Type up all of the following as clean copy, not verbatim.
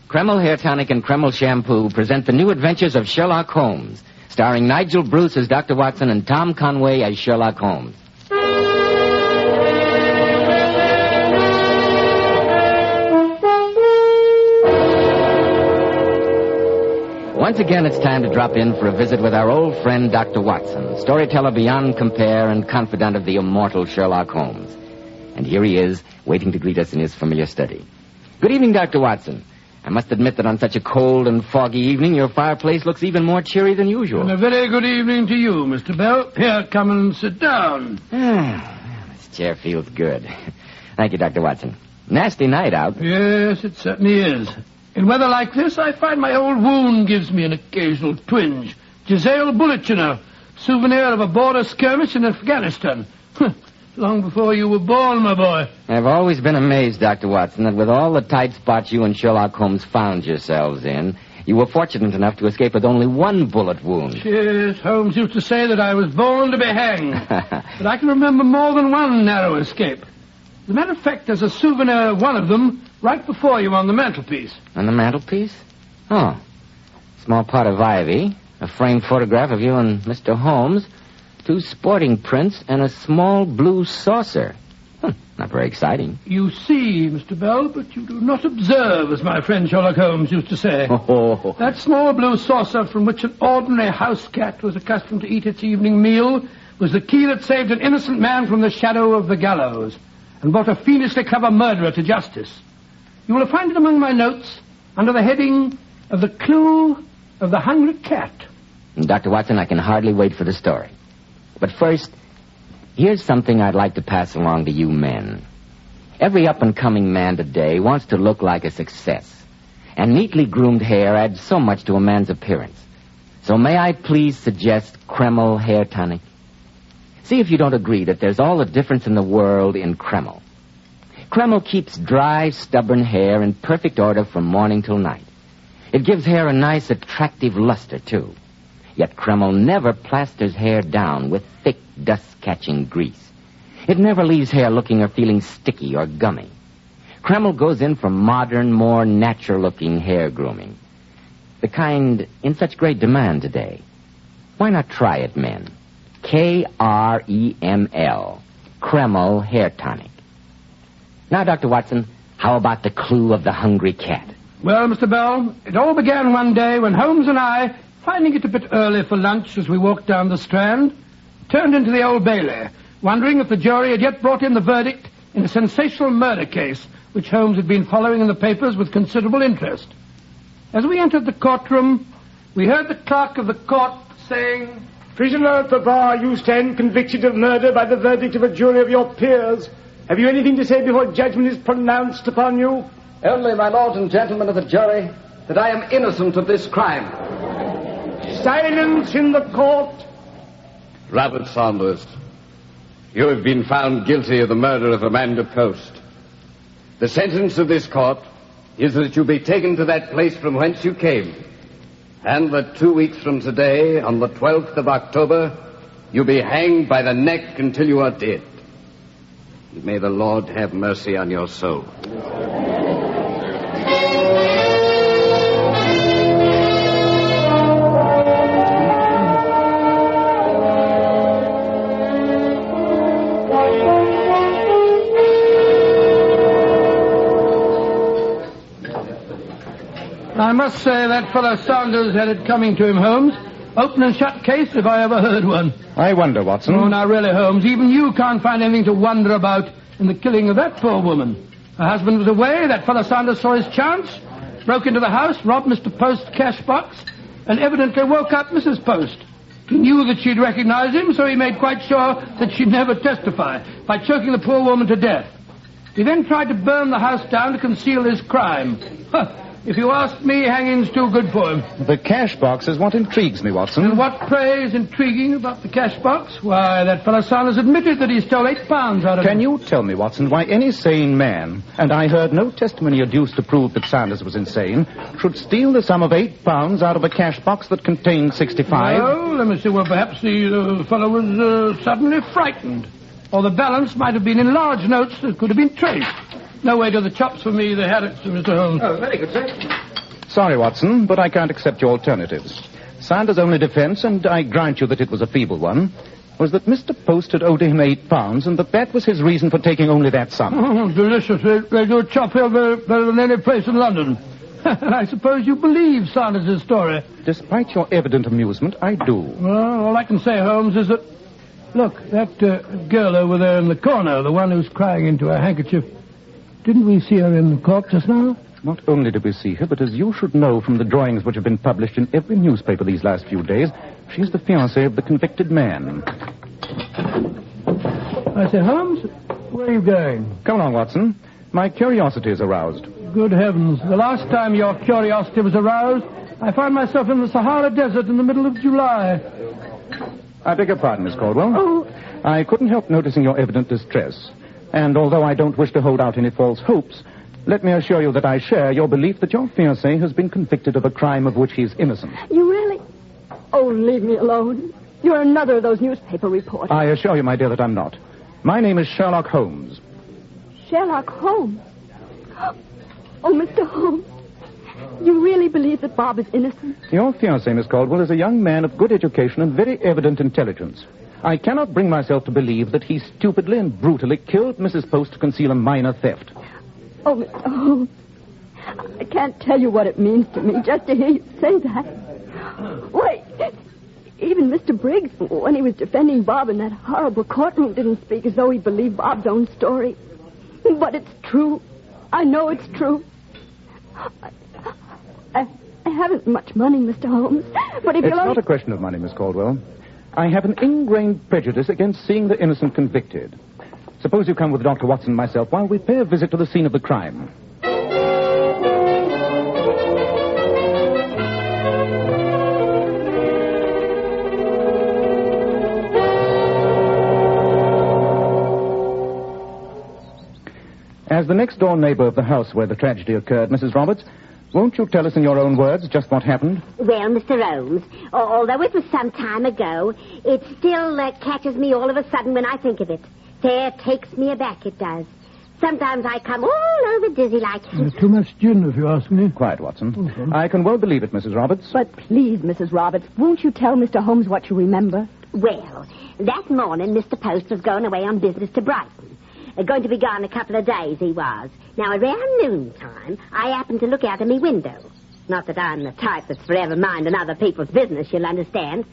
Kreml Hair Tonic and Kreml Shampoo present the new adventures of Sherlock Holmes, starring Nigel Bruce as Dr. Watson and Tom Conway as Sherlock Holmes. Once again, it's time to drop in for a visit with our old friend, Dr. Watson, storyteller beyond compare and confidant of the immortal Sherlock Holmes. And here he is, waiting to greet us in his familiar study. Good evening, Dr. Watson. I must admit that on such a cold and foggy evening, your fireplace looks even more cheery than usual. And a very good evening to you, Mr. Bell. Here, come and sit down. This chair feels good. Thank you, Dr. Watson. Nasty night out. Yes, it certainly is. In weather like this, I find my old wound gives me an occasional twinge. Giselle bullet, you know. Souvenir of a border skirmish in Afghanistan. Long before you were born, my boy. I've always been amazed, Dr. Watson, that with all the tight spots you and Sherlock Holmes found yourselves in, you were fortunate enough to escape with only one bullet wound. Yes, Holmes used to say that I was born to be hanged. But I can remember more than one narrow escape. As a matter of fact, there's a souvenir of one of them right before you on the mantelpiece. On the mantelpiece? Oh. Small pot of ivy, a framed photograph of you and Mr. Holmes, 2 sporting prints, and a small blue saucer. Not very exciting. You see, Mr. Bell, but you do not observe, as my friend Sherlock Holmes used to say. Oh. That small blue saucer from which an ordinary house cat was accustomed to eat its evening meal was the key that saved an innocent man from the shadow of the gallows and brought a fiendishly clever murderer to justice. You will find it among my notes under the heading of the clue of the hungry cat. Dr. Watson, I can hardly wait for the story. But first, here's something I'd like to pass along to you men. Every up-and-coming man today wants to look like a success. And neatly groomed hair adds so much to a man's appearance. So may I please suggest Kreml Hair Tonic? See if you don't agree that there's all the difference in the world in Kreml. Kreml keeps dry, stubborn hair in perfect order from morning till night. It gives hair a nice, attractive luster, too. Yet Kreml never plasters hair down with thick, dust-catching grease. It never leaves hair looking or feeling sticky or gummy. Kreml goes in for modern, more natural-looking hair grooming. The kind in such great demand today. Why not try it, men? Kreml. Kreml Hair Tonic. Now, Dr. Watson, how about the clue of the hungry cat? Well, Mr. Bell, it all began one day when Holmes and I, finding it a bit early for lunch as we walked down the Strand, turned into the Old Bailey, wondering if the jury had yet brought in the verdict in a sensational murder case which Holmes had been following in the papers with considerable interest. As we entered the courtroom, we heard the clerk of the court saying, "Prisoner at the bar, you stand convicted of murder by the verdict of a jury of your peers. Have you anything to say before judgment is pronounced upon you?" "Only, my lords and gentlemen of the jury, that I am innocent of this crime." Silence in the court. Robert Saunders, you have been found guilty of the murder of Amanda Post. The sentence of this court is that you be taken to that place from whence you came, and that 2 weeks from today, on the 12th of October, you be hanged by the neck until you are dead. May the Lord have mercy on your soul. I must say that fellow Saunders had it coming to him, Holmes. Open and shut case if I ever heard one. I wonder, Watson. Oh, now really, Holmes, even you can't find anything to wonder about in the killing of that poor woman. Her husband was away, that fellow Saunders saw his chance, broke into the house, robbed Mr. Post's cash box, and evidently woke up Mrs. Post. He knew that she'd recognize him, so he made quite sure that she'd never testify, by choking the poor woman to death. He then tried to burn the house down to conceal his crime. If you ask me, hanging's too good for him. The cash box is what intrigues me, Watson. And what, pray, is intriguing about the cash box? Why, that fellow Saunders admitted that he stole £8 out of it. Can you tell me, Watson, why any sane man, and I heard no testimony adduced to prove that Saunders was insane, should steal the sum of £8 out of a cash box that contained 65? Well, let me see. Well, perhaps the fellow was suddenly frightened. Or the balance might have been in large notes that could have been traced. No way to the chops for me, the Harrods, Mr. Holmes. Oh, very good, sir. Sorry, Watson, but I can't accept your alternatives. Sanders' only defense, and I grant you that it was a feeble one, was that Mr. Post had owed him £8, and that was his reason for taking only that sum. Oh, delicious. They do chop here better than any place in London. I suppose you believe Sanders' story. Despite your evident amusement, I do. Well, all I can say, Holmes, is that... Look, that girl over there in the corner, the one who's crying into her handkerchief. Didn't we see her in the court just now? Not only did we see her, but as you should know from the drawings which have been published in every newspaper these last few days, she's the fiancée of the convicted man. I say, Holmes, where are you going? Come along, Watson. My curiosity is aroused. Good heavens. The last time your curiosity was aroused, I found myself in the Sahara Desert in the middle of July. I beg your pardon, Miss Caldwell. Oh. I couldn't help noticing your evident distress. And although I don't wish to hold out any false hopes, let me assure you that I share your belief that your fiancé has been convicted of a crime of which he's innocent. You really? Oh, leave me alone. You're another of those newspaper reporters. I assure you, my dear, that I'm not. My name is Sherlock Holmes. Sherlock Holmes? Oh, Mr. Holmes, you really believe that Bob is innocent? Your fiancé, Miss Caldwell, is a young man of good education and very evident intelligence. I cannot bring myself to believe that he stupidly and brutally killed Mrs. Post to conceal a minor theft. Oh, Mr. Holmes, I can't tell you what it means to me just to hear you say that. Why, even Mr. Briggs, when he was defending Bob in that horrible courtroom, didn't speak as though he believed Bob's own story. But it's true. I know it's true. I haven't much money, Mr. Holmes, but if It's you'll not a question of money, Miss Caldwell. I have an ingrained prejudice against seeing the innocent convicted. Suppose you come with Dr. Watson and myself while we pay a visit to the scene of the crime. As the next-door neighbor of the house where the tragedy occurred, Mrs. Roberts, won't you tell us in your own words just what happened? Well, Mr. Holmes, although it was some time ago, it still catches me all of a sudden when I think of it. Fair takes me aback, it does. Sometimes I come all over dizzy like... Too much gin, if you ask me. Quiet, Watson. Okay. I can well believe it, Mrs. Roberts. But please, Mrs. Roberts, won't you tell Mr. Holmes what you remember? Well, that morning, Mr. Post was going away on business to Brighton. Going to be gone a couple of days, he was. Now, around noontime, I happened to look out of my window. Not that I'm the type that's forever minding other people's business, you'll understand.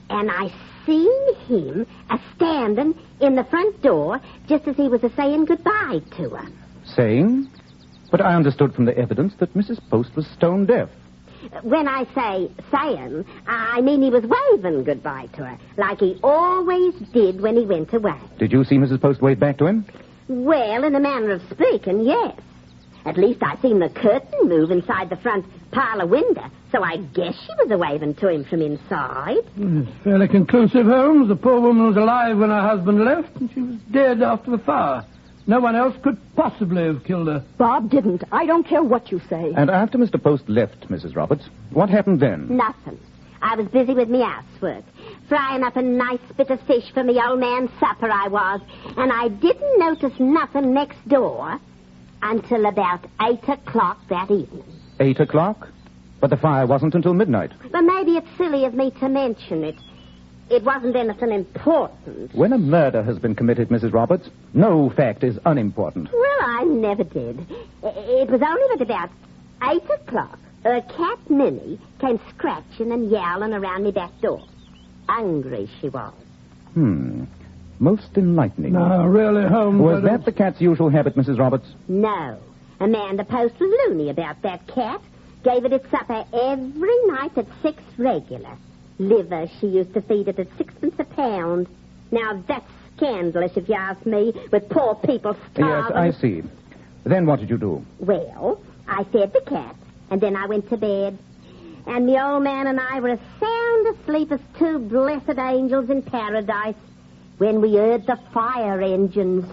And I seen him a-standing in the front door just as he was a-saying goodbye to her. Saying? But I understood from the evidence that Mrs. Post was stone deaf. When I say saying, I mean he was waving goodbye to her, like he always did when he went away. Did you see Mrs. Post wave back to him? Well, in a manner of speaking, yes. At least I seen the curtain move inside the front parlor window, so I guess she was a-waving to him from inside. It's fairly conclusive, Holmes. The poor woman was alive when her husband left, and she was dead after the fire. No one else could possibly have killed her. Bob didn't. I don't care what you say. And after Mr. Post left, Mrs. Roberts, what happened then? Nothing. I was busy with me housework, frying up a nice bit of fish for me old man's supper, I was. And I didn't notice nothing next door until about 8 o'clock that evening. 8 o'clock? But the fire wasn't until midnight. But maybe it's silly of me to mention it. It wasn't anything important. When a murder has been committed, Mrs. Roberts, no fact is unimportant. Well, I never did. It was only at about 8 o'clock. A cat, Minnie, came scratching and yowling around me back door. Hungry she was. Most enlightening. No, really, Holmes. Was that the cat's usual habit, Mrs. Roberts? No. Amanda Post was loony about that cat. Gave it its supper every night at 6 regular. Liver she used to feed it at 6p a pound. Now that's scandalous, if you ask me, with poor people starving. Yes, I see. Then what did you do? Well, I fed the cat, and then I went to bed. And the old man and I were as sound asleep as two blessed angels in paradise when we heard the fire engines.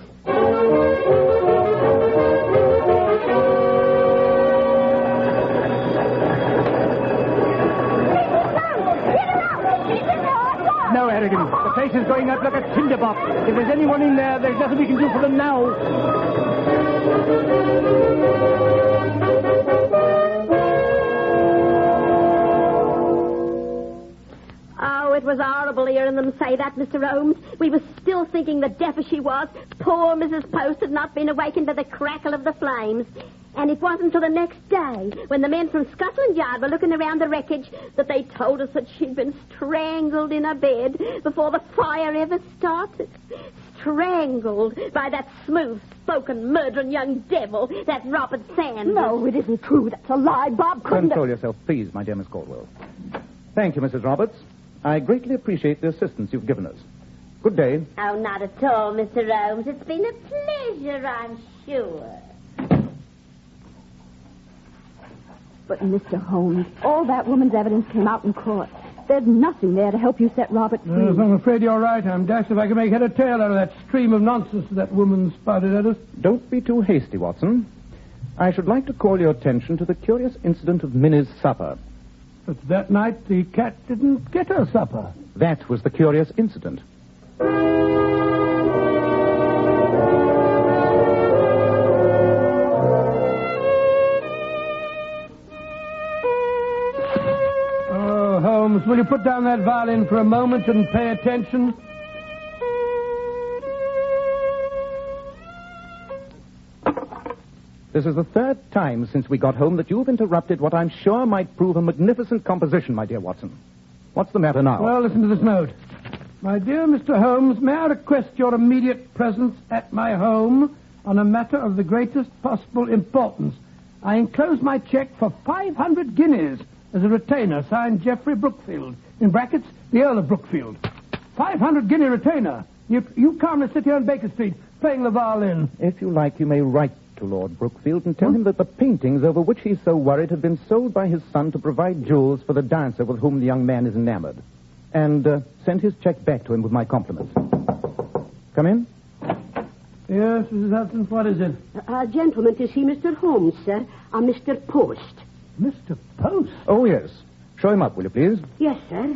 No, Harry, American. The place is going up like a tinderbox. If there's anyone in there, there's nothing we can do for them now. Oh, it was horrible hearing them say that, Mr. Holmes. We were still thinking that deaf as she was, poor Mrs. Post had not been awakened by the crackle of the flames. And it wasn't until the next day, when the men from Scotland Yard were looking around the wreckage, that they told us that she'd been strangled in her bed before the fire ever started. Strangled by that smooth-spoken, murdering young devil, that Robert Sanders. No, it isn't true. That's a lie. Bob couldn't Control yourself, please, my dear Miss Caldwell. Thank you, Mrs. Roberts. I greatly appreciate the assistance you've given us. Good day. Oh, not at all, Mr. Holmes. It's been a pleasure, I'm sure. But, Mr. Holmes, all that woman's evidence came out in court. There's nothing there to help you set Robert free. Yes, I'm afraid you're right. I'm dashed if I can make head or tail out of that stream of nonsense that woman spouted at us. Don't be too hasty, Watson. I should like to call your attention to the curious incident of Minnie's supper. But that night the cat didn't get her supper. That was the curious incident. Oh, Holmes, will you put down that violin for a moment and pay attention? This is the third time since we got home that you've interrupted what I'm sure might prove a magnificent composition, my dear Watson. What's the matter now? Well, listen to this note. My dear Mr. Holmes, may I request your immediate presence at my home on a matter of the greatest possible importance? I enclose my check for 500 guineas as a retainer, signed Geoffrey Brookfield. In brackets, the Earl of Brookfield. 500 guinea retainer. You calmly sit here on Baker Street playing the violin. If you like, you may write to Lord Brookfield and tell him that the paintings over which he's so worried have been sold by his son to provide jewels for the dancer with whom the young man is enamored. And send his check back to him with my compliments. Come in. Yes, Mrs. Hudson, what is it? A gentleman to see Mr. Holmes, sir. Mr. Post. Mr. Post? Oh, yes. Show him up, will you, please? Yes, sir.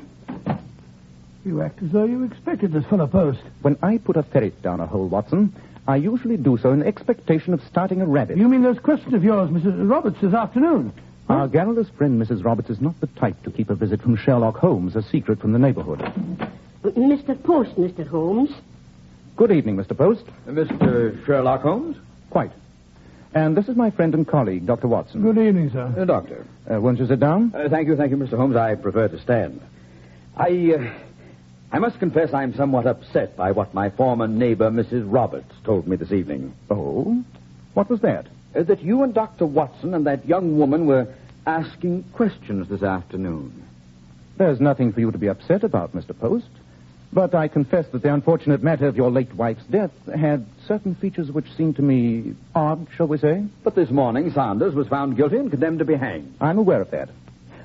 You act as though you expected this fellow Post. When I put a ferret down a hole, Watson, I usually do so in expectation of starting a rabbit. You mean those questions of yours, Mrs. Roberts, this afternoon? Our garrulous friend, Mrs. Roberts, is not the type to keep a visit from Sherlock Holmes a secret from the neighborhood. Mr. Post, Mr. Holmes. Good evening, Mr. Post. Mr. Sherlock Holmes? Quite. And this is my friend and colleague, Dr. Watson. Good evening, sir. Doctor. Won't you sit down? Thank you, Mr. Holmes. I prefer to stand. I must confess I'm somewhat upset by what my former neighbor, Mrs. Roberts, told me this evening. Oh? What was that? That you and Dr. Watson and that young woman were asking questions this afternoon. There's nothing for you to be upset about, Mr. Post. But I confess that the unfortunate matter of your late wife's death had certain features which seemed to me odd, shall we say. But this morning, Sanders was found guilty and condemned to be hanged. I'm aware of that.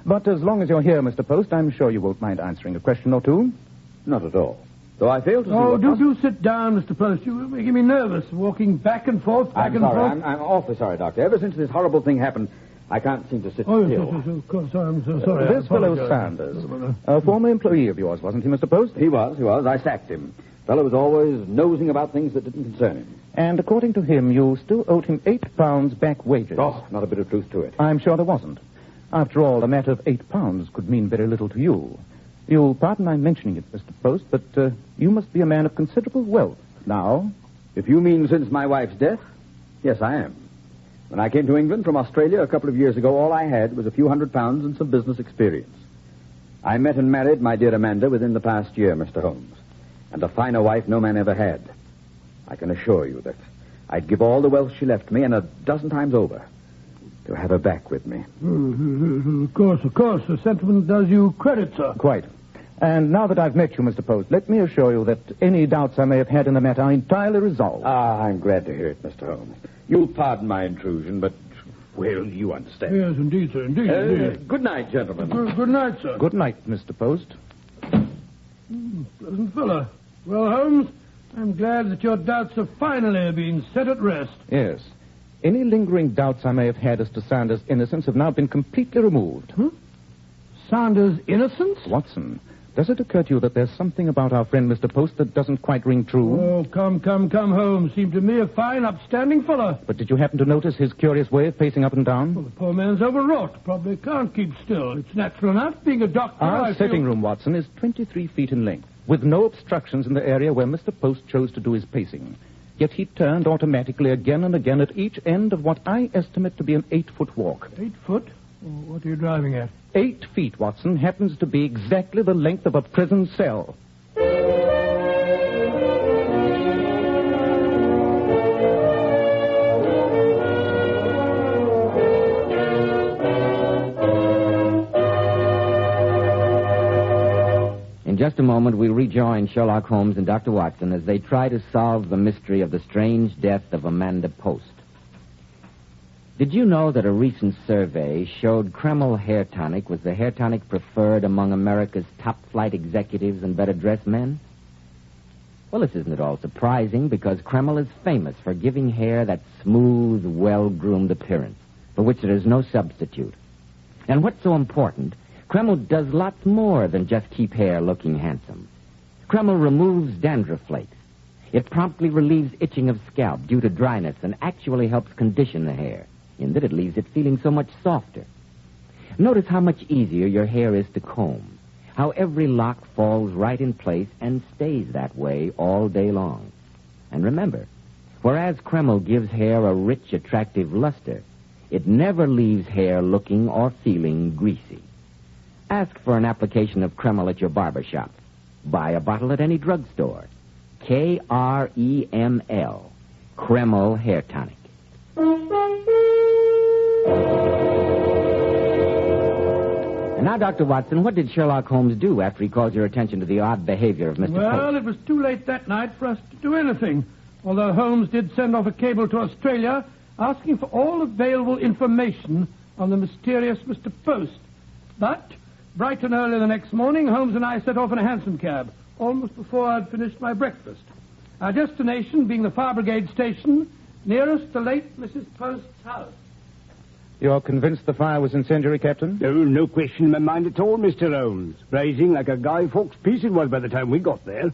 But as long as you're here, Mr. Post, I'm sure you won't mind answering a question or two. Not at all. Though I fail to see Oh, do sit down, Mr. Post. You're making me nervous, walking back and forth, I'm awfully sorry, Doctor. Ever since this horrible thing happened, I can't seem to sit still. Yes, of course. I'm so sorry. This fellow Sanders, a former employee of yours, wasn't he, Mr. Post? He was. I sacked him. The fellow was always nosing about things that didn't concern him. And according to him, you still owed him £8 back wages. Oh, not a bit of truth to it. I'm sure there wasn't. After all, a matter of £8 could mean very little to you. You'll pardon my mentioning it, Mr. Post, but you must be a man of considerable wealth now. If you mean since my wife's death, yes, I am. When I came to England from Australia a couple of years ago, all I had was a few £100s and some business experience. I met and married my dear Amanda within the past year, Mr. Holmes, and a finer wife no man ever had. I can assure you that I'd give all the wealth she left me, and a dozen times over, to have her back with me. Of course. The sentiment does you credit, sir. Quite. And now that I've met you, Mr. Post, let me assure you that any doubts I may have had in the matter are entirely resolved. I'm glad to hear it, Mr. Holmes. You'll pardon my intrusion, but, well, you understand. Yes, indeed, sir. Indeed. Good night, gentlemen. Good night, sir. Good night, Mr. Post. Pleasant fellow. Well, Holmes, I'm glad that your doubts have finally been set at rest. Yes. Any lingering doubts I may have had as to Sanders' innocence have now been completely removed. Sanders' innocence? Watson, Does it occur to you that there's something about our friend Mr. Post that doesn't quite ring true? Oh, come, Holmes. Seemed to me a fine, upstanding fellow. But did you happen to notice his curious way of pacing up and down? Well, the poor man's overwrought. Probably can't keep still. It's natural enough, being a doctor. Our sitting room, Watson, is 23 feet in length, with no obstructions in the area where Mr. Post chose to do his pacing. Yet he turned automatically again and again at each end of what I estimate to be an 8-foot walk. 8 foot? Oh, what are you driving at? 8 feet, Watson, happens to be exactly the length of a prison cell. In just a moment, we'll rejoin Sherlock Holmes and Dr. Watson as they try to solve the mystery of the strange death of Amanda Post. Did you know that a recent survey showed Kreml hair tonic was the hair tonic preferred among America's top-flight executives and better-dressed men? Well, this isn't at all surprising because Kreml is famous for giving hair that smooth, well-groomed appearance, for which there is no substitute. And what's so important, Kreml does lots more than just keep hair looking handsome. Kreml removes dandruff flakes. It promptly relieves itching of scalp due to dryness and actually helps condition the hair, in that it leaves it feeling so much softer. Notice how much easier your hair is to comb, how every lock falls right in place and stays that way all day long. And remember, whereas Kreml gives hair a rich, attractive luster, it never leaves hair looking or feeling greasy. Ask for an application of Kreml at your barber shop. Buy a bottle at any drugstore. Kreml, Kreml Hair Tonic. And now, Dr. Watson, what did Sherlock Holmes do after he called your attention to the odd behavior of Mr. Post? Well, it was too late that night for us to do anything, although Holmes did send off a cable to Australia asking for all available information on the mysterious Mr. Post. But, bright and early the next morning, Holmes and I set off in a hansom cab, almost before I'd finished my breakfast. Our destination being the fire brigade station nearest the late Mrs. Post's house. You're convinced the fire was incendiary, Captain? Oh, no question in my mind at all, Mr. Holmes. Blazing like a Guy Fawkes piece it was by the time we got there.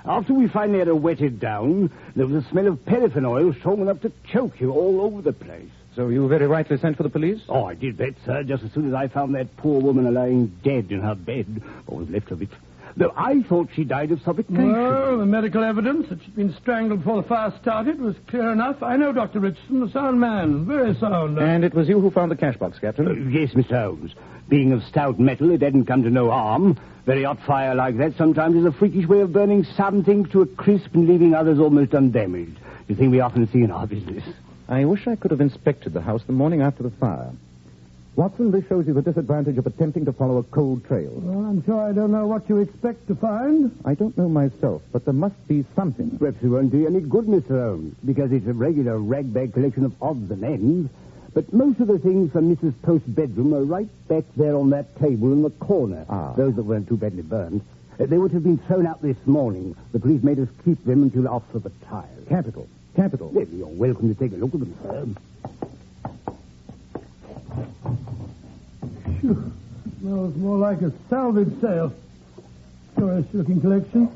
After we finally had her wetted down, there was a smell of paraffin oil strong enough to choke you all over the place. So you very rightly sent for the police? Oh, I did that, sir, just as soon as I found that poor woman lying dead in her bed, or was left of it. Though I thought she died of suffocation. Well, the medical evidence that she'd been strangled before the fire started was clear enough. I know Dr. Richardson, a sound man, very sound. And it was you who found the cash box, Captain? Yes, Mr. Holmes. Being of stout metal, it hadn't come to no harm. Very hot fire like that sometimes is a freakish way of burning some things to a crisp and leaving others almost undamaged. The thing we often see in our business. I wish I could have inspected the house the morning after the fire. Watson, this shows you the disadvantage of attempting to follow a cold trail. Well, I'm sure I don't know what you expect to find. I don't know myself, but there must be something. Perhaps it won't do you any good, Mr. Holmes, because it's a regular ragbag collection of odds and ends. But most of the things from Mrs. Post's bedroom are right back there on that table in the corner. Those that weren't too badly burned. They would have been thrown out this morning. The police made us keep them until after the trial. Capital. Well, you're welcome to take a look at them, sir. Phew. Smells more like a salvage sale. Curious-looking collection.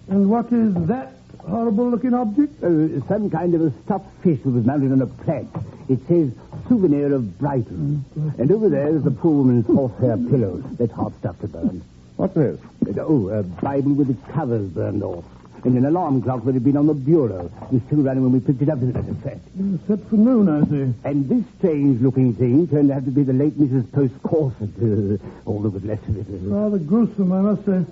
And what is that horrible-looking object? Some kind of a stuffed fish that was mounted on a plaque. It says, souvenir of Brighton. And over there is the poor woman's horsehair pillow. That's hot stuff to burn. What's this? A Bible with its covers burned off. And an alarm clock that had been on the bureau. It was still running when we picked it up, as a matter of fact. Set for noon, I see. And this strange-looking thing turned out to be the late Mrs. Post's corset. All that was left of it. Rather gruesome, I must say.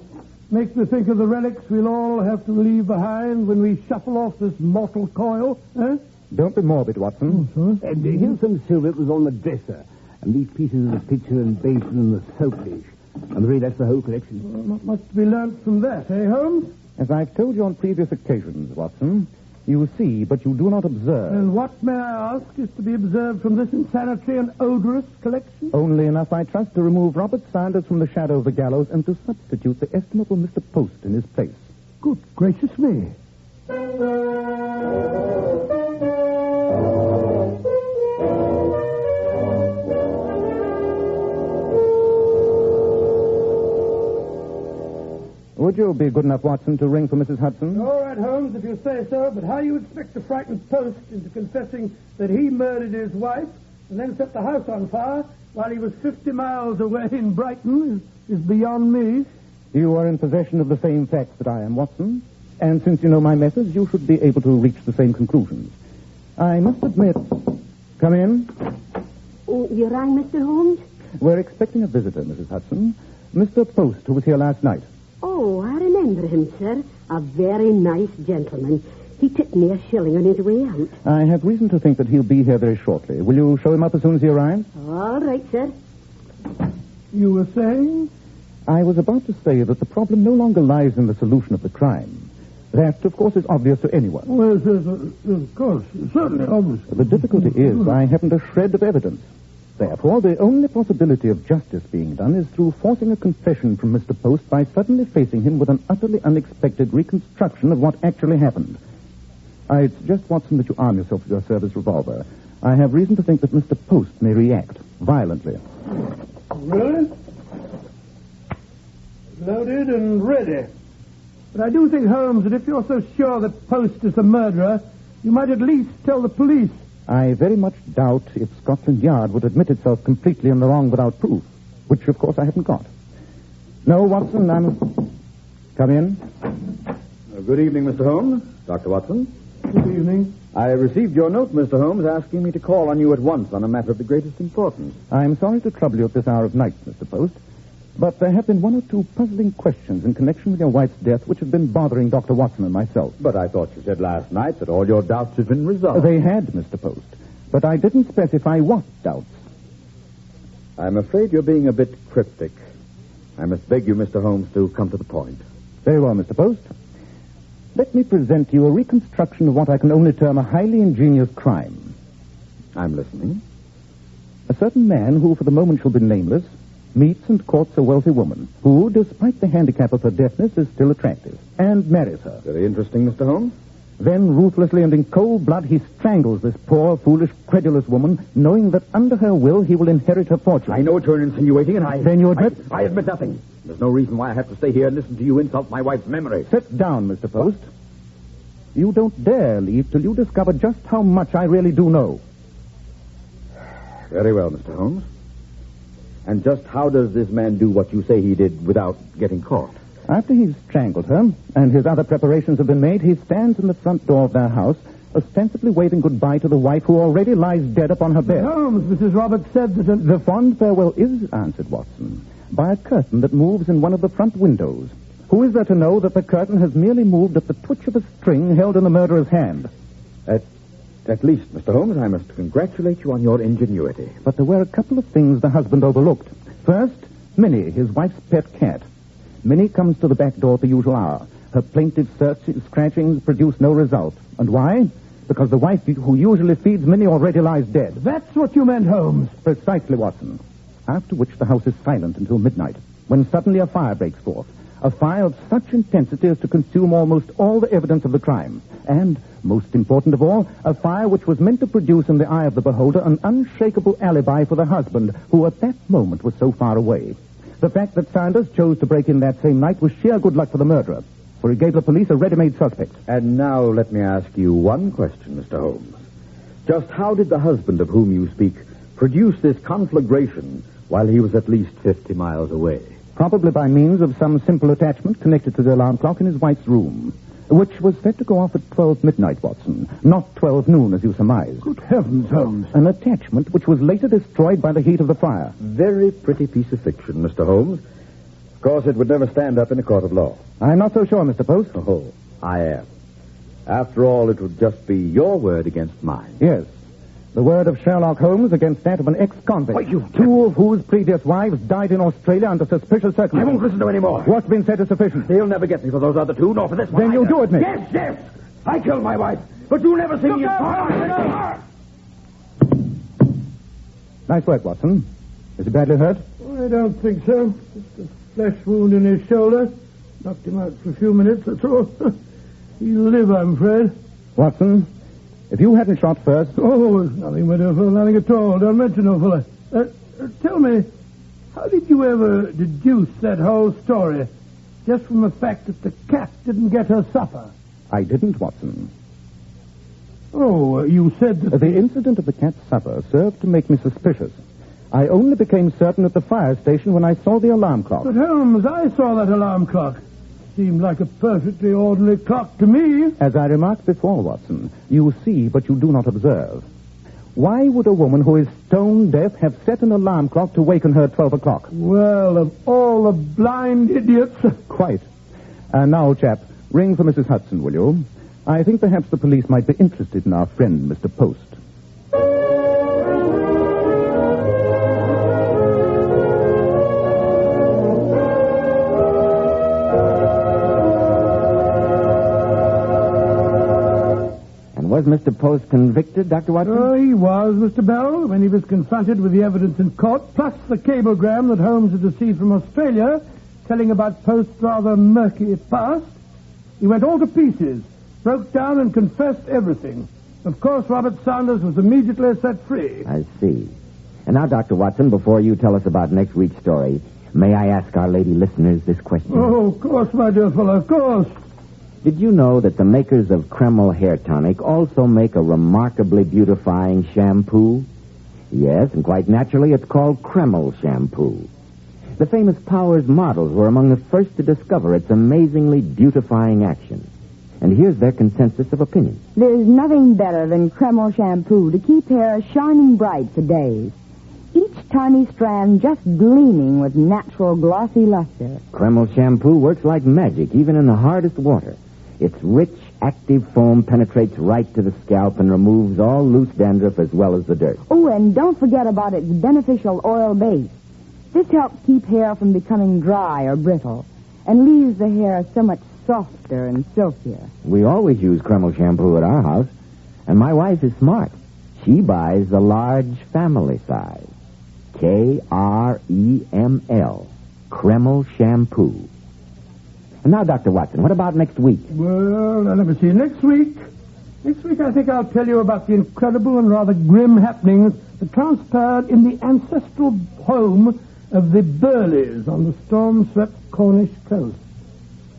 Makes me think of the relics we'll all have to leave behind when we shuffle off this mortal coil, eh? Don't be morbid, Watson. Sure. And here's some silver that was on the dresser. And these pieces of the pitcher and basin and the soap dish. I'm afraid that's the whole collection. Well, not much to be learnt from that, eh, Holmes? As I've told you on previous occasions, Watson, you see, but you do not observe. And what, may I ask, is to be observed from this insanitary and odorous collection? Only enough, I trust, to remove Robert Sanders from the shadow of the gallows and to substitute the estimable Mr. Post in his place. Good gracious me. Would you be good enough, Watson, to ring for Mrs. Hudson? All right, Holmes, if you say so, but how you expect to frighten Post into confessing that he murdered his wife and then set the house on fire while he was 50 miles away in Brighton is beyond me. You are in possession of the same facts that I am, Watson. And since you know my methods, you should be able to reach the same conclusions. I must admit... Come in. Oh, you rang, Mr. Holmes? We're expecting a visitor, Mrs. Hudson. Mr. Post, who was here last night. Oh, I remember him, sir. A very nice gentleman. He tipped me a shilling on his way out. I have reason to think that he'll be here very shortly. Will you show him up as soon as he arrives? All right, sir. You were saying? I was about to say that the problem no longer lies in the solution of the crime. That, of course, is obvious to anyone. Well, of course. Certainly obvious. The difficulty is I haven't a shred of evidence. Therefore, the only possibility of justice being done is through forcing a confession from Mr. Post by suddenly facing him with an utterly unexpected reconstruction of what actually happened. I suggest, Watson, that you arm yourself with your service revolver. I have reason to think that Mr. Post may react violently. Really? Loaded and ready. But I do think, Holmes, that if you're so sure that Post is the murderer, you might at least tell the police. I very much doubt if Scotland Yard would admit itself completely in the wrong without proof, which, of course, I haven't got. No, Watson, Come in. Good evening, Mr. Holmes. Dr. Watson. Good evening. I received your note, Mr. Holmes, asking me to call on you at once on a matter of the greatest importance. I'm sorry to trouble you at this hour of night, Mr. Post, but there have been one or two puzzling questions in connection with your wife's death which have been bothering Dr. Watson and myself. But I thought you said last night that all your doubts had been resolved. They had, Mr. Post, but I didn't specify what doubts. I'm afraid you're being a bit cryptic. I must beg you, Mr. Holmes, to come to the point. Very well, Mr. Post. Let me present to you a reconstruction of what I can only term a highly ingenious crime. I'm listening. A certain man who, for the moment, shall be nameless, meets and courts a wealthy woman who, despite the handicap of her deafness, is still attractive, and marries her. Very interesting, Mr. Holmes. Then, ruthlessly and in cold blood, he strangles this poor, foolish, credulous woman, knowing that under her will he will inherit her fortune. I know what you're insinuating, and I... Then you admit... I admit nothing. There's no reason why I have to stay here and listen to you insult my wife's memory. Sit down, Mr. Post. You don't dare leave till you discover just how much I really do know. Very well, Mr. Holmes. And just how does this man do what you say he did without getting caught? After he's strangled her, and his other preparations have been made, he stands in the front door of their house, ostensibly waving goodbye to the wife who already lies dead upon her bed. Holmes, Mrs. Roberts said that... The fond farewell is answered, Watson, by a curtain that moves in one of the front windows. Who is there to know that the curtain has merely moved at the twitch of a string held in the murderer's hand? At least, Mr. Holmes, I must congratulate you on your ingenuity. But there were a couple of things the husband overlooked. First, Minnie, his wife's pet cat. Minnie comes to the back door at the usual hour. Her plaintive scratchings produce no result. And why? Because the wife who usually feeds Minnie already lies dead. That's what you meant, Holmes. Precisely, Watson. After which the house is silent until midnight, when suddenly a fire breaks forth. A fire of such intensity as to consume almost all the evidence of the crime. And, most important of all, a fire which was meant to produce in the eye of the beholder an unshakable alibi for the husband, who at that moment was so far away. The fact that Sanders chose to break in that same night was sheer good luck for the murderer, for he gave the police a ready-made suspect. And now let me ask you one question, Mr. Holmes. Just how did the husband of whom you speak produce this conflagration while he was at least 50 miles away? Probably by means of some simple attachment connected to the alarm clock in his wife's room, which was set to go off at 12 midnight, Watson, not 12 noon, as you surmise. Good heavens, Holmes. An attachment which was later destroyed by the heat of the fire. Very pretty piece of fiction, Mr. Holmes. Of course, it would never stand up in a court of law. I'm not so sure, Mr. Post. Oh, I am. After all, it would just be your word against mine. Yes. The word of Sherlock Holmes against that of an ex-convict. Wait, you... Two of whose previous wives died in Australia under suspicious circumstances. I won't listen to any more. What's been said is sufficient. He'll never get me for those other two, nor for this one. Then you do admit. Yes. I killed my wife, but you'll never see me... Nice work, Watson. Is he badly hurt? I don't think so. Just a flesh wound in his shoulder. Knocked him out for a few minutes, that's all. He'll live, I'm afraid. Watson, if you hadn't shot first... Oh, it's nothing, my dear fellow, nothing at all. Don't mention no fellow. Tell me, how did you ever deduce that whole story? just from the fact that the cat didn't get her supper. I didn't, Watson. Oh, you said that... The incident of the cat's supper served to make me suspicious. I only became certain at the fire station when I saw the alarm clock. But, Holmes, I saw that alarm clock. Seemed like a perfectly ordinary clock to me. As I remarked before, Watson, you see, but you do not observe. Why would a woman who is stone deaf have set an alarm clock to waken her at 12 o'clock? Well, of all the blind idiots... Quite. And now, chap, ring for Mrs. Hudson, will you? I think perhaps the police might be interested in our friend, Mr. Post. Was Mr. Post convicted, Dr. Watson? Oh, he was, Mr. Bell, when he was confronted with the evidence in court, plus the cablegram that Holmes had received from Australia, telling about Post's rather murky past. He went all to pieces, broke down and confessed everything. Of course, Robert Saunders was immediately set free. I see. And now, Dr. Watson, before you tell us about next week's story, may I ask our lady listeners this question? Oh, of course, my dear fellow, of course. Did you know that the makers of Kreml Hair Tonic also make a remarkably beautifying shampoo? Yes, and quite naturally, it's called Kreml shampoo. The famous Powers models were among the first to discover its amazingly beautifying action. And here's their consensus of opinion. There's nothing better than Kreml shampoo to keep hair shining bright for days. Each tiny strand just gleaming with natural glossy luster. Kreml shampoo works like magic, even in the hardest water. Its rich, active foam penetrates right to the scalp and removes all loose dandruff as well as the dirt. Oh, and don't forget about its beneficial oil base. This helps keep hair from becoming dry or brittle and leaves the hair so much softer and silkier. We always use Kreml shampoo at our house, and my wife is smart. She buys the large family size. Kreml. Kreml shampoo. And now, Dr. Watson, what about next week? Well, now, let me see. Next week, I think I'll tell you about the incredible and rather grim happenings that transpired in the ancestral home of the Burleys on the storm-swept Cornish coast.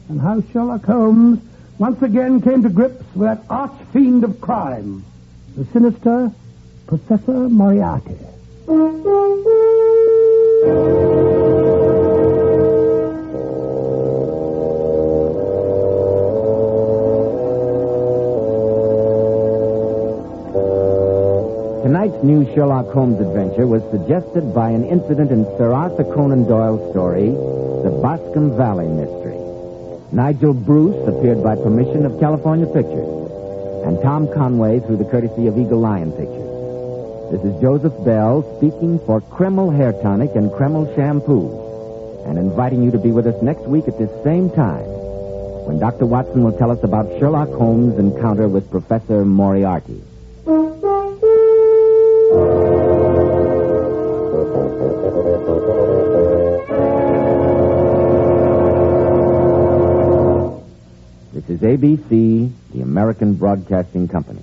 And how Sherlock Holmes once again came to grips with that arch-fiend of crime, the sinister Professor Moriarty. Tonight's new Sherlock Holmes adventure was suggested by an incident in Sir Arthur Conan Doyle's story, The Boscombe Valley Mystery. Nigel Bruce appeared by permission of California Pictures, and Tom Conway through the courtesy of Eagle Lion Pictures. This is Joseph Bell speaking for Kreml Hair Tonic and Kreml Shampoo, and inviting you to be with us next week at this same time, when Dr. Watson will tell us about Sherlock Holmes' encounter with Professor Moriarty. This is ABC, the American Broadcasting Company.